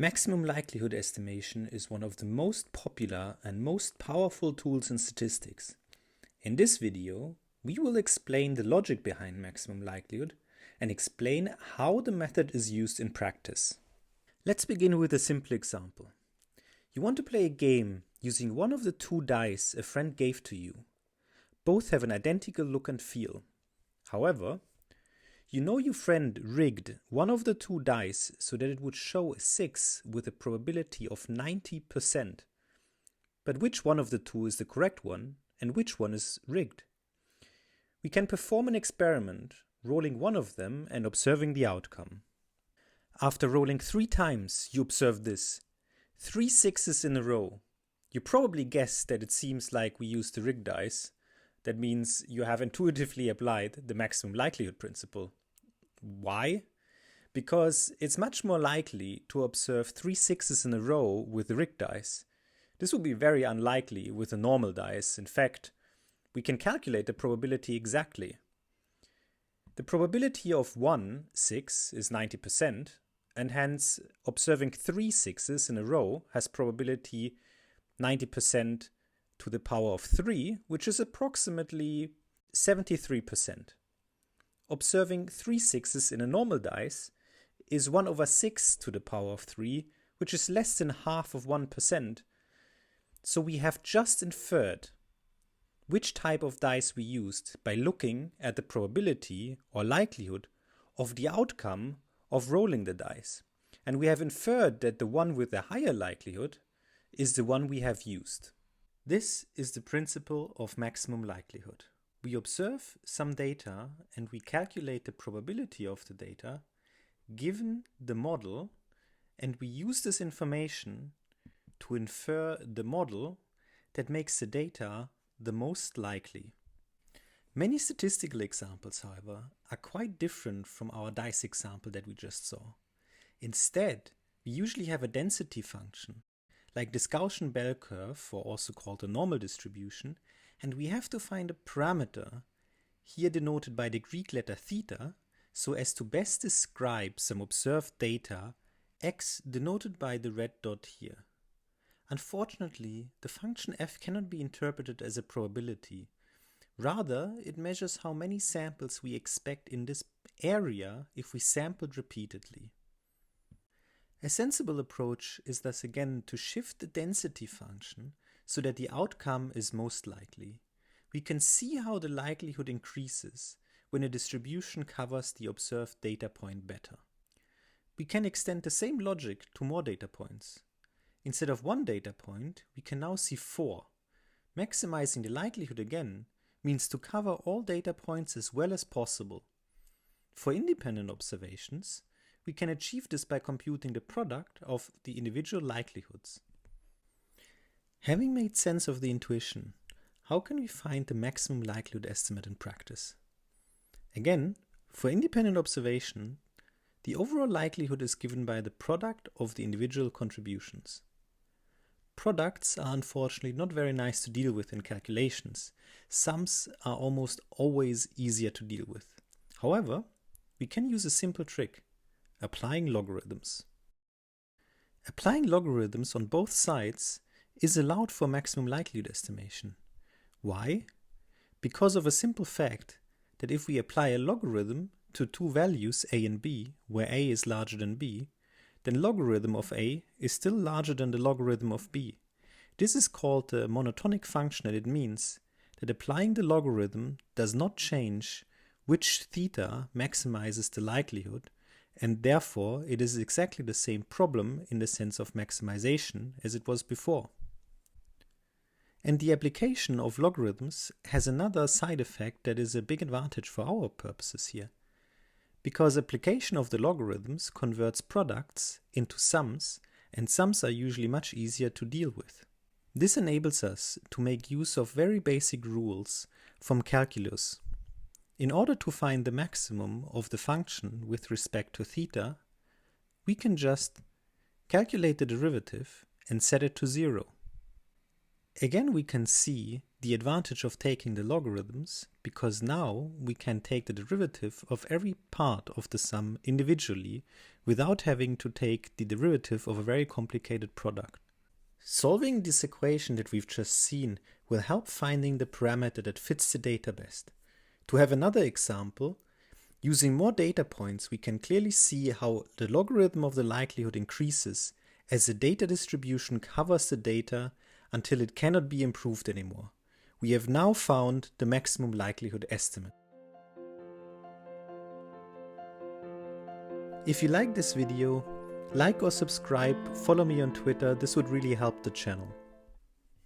Maximum likelihood estimation is one of the most popular and most powerful tools in statistics. In this video, we will explain the logic behind maximum likelihood and explain how the method is used in practice. Let's begin with a simple example. You want to play a game using one of the two dice a friend gave to you. Both have an identical look and feel. However, you know your friend rigged one of the two dice so that it would show a 6 with a probability of 90%. But which one of the two is the correct one and which one is rigged? We can perform an experiment, rolling one of them and observing the outcome. After rolling 3 times, you observe this: 3 6s in a row. You probably guessed that it seems like we used the rigged dice. That means you have intuitively applied the maximum likelihood principle. Why? Because it's much more likely to observe 3 6s in a row with the rigged dice. This would be very unlikely with a normal dice. In fact, we can calculate the probability exactly. The probability of 1 6 is 90%, and hence observing 3 6s in a row has probability 90% to the power of 3, which is approximately 73%. Observing 3 6s in a normal dice is 1 over 6 to the power of 3, which is less than half of 1%. So we have just inferred which type of dice we used by looking at the probability or likelihood of the outcome of rolling the dice. And we have inferred that the one with the higher likelihood is the one we have used. This is the principle of maximum likelihood. We observe some data and we calculate the probability of the data given the model, and we use this information to infer the model that makes the data the most likely. Many statistical examples, however, are quite different from our dice example that we just saw. Instead, we usually have a density function, like this Gaussian bell curve, or also called a normal distribution, and we have to find a parameter, here denoted by the Greek letter theta, so as to best describe some observed data, x denoted by the red dot here. Unfortunately, the function f cannot be interpreted as a probability. Rather, it measures how many samples we expect in this area if we sampled repeatedly. A sensible approach is thus again to shift the density function so that the outcome is most likely. We can see how the likelihood increases when a distribution covers the observed data point better. We can extend the same logic to more data points. Instead of 1 data point, we can now see 4. Maximizing the likelihood again means to cover all data points as well as possible. For independent observations, we can achieve this by computing the product of the individual likelihoods. Having made sense of the intuition, how can we find the maximum likelihood estimate in practice? Again, for independent observation, the overall likelihood is given by the product of the individual contributions. Products are unfortunately not very nice to deal with in calculations. Sums are almost always easier to deal with. However, we can use a simple trick: applying logarithms. Applying logarithms on both sides is allowed for maximum likelihood estimation. Why? Because of a simple fact that if we apply a logarithm to two values a and b, where a is larger than b, then logarithm of a is still larger than the logarithm of b. This is called the monotonic function, and it means that applying the logarithm does not change which theta maximizes the likelihood, and therefore it is exactly the same problem in the sense of maximization as it was before. And the application of logarithms has another side effect that is a big advantage for our purposes here. Because application of the logarithms converts products into sums, and sums are usually much easier to deal with. This enables us to make use of very basic rules from calculus. In order to find the maximum of the function with respect to theta, we can just calculate the derivative and set it to 0. Again, we can see the advantage of taking the logarithms, because now we can take the derivative of every part of the sum individually without having to take the derivative of a very complicated product. Solving this equation that we've just seen will help finding the parameter that fits the data best. To have another example, using more data points, we can clearly see how the logarithm of the likelihood increases as the data distribution covers the data until it cannot be improved anymore. We have now found the maximum likelihood estimate. If you like this video, like or subscribe, follow me on Twitter, this would really help the channel.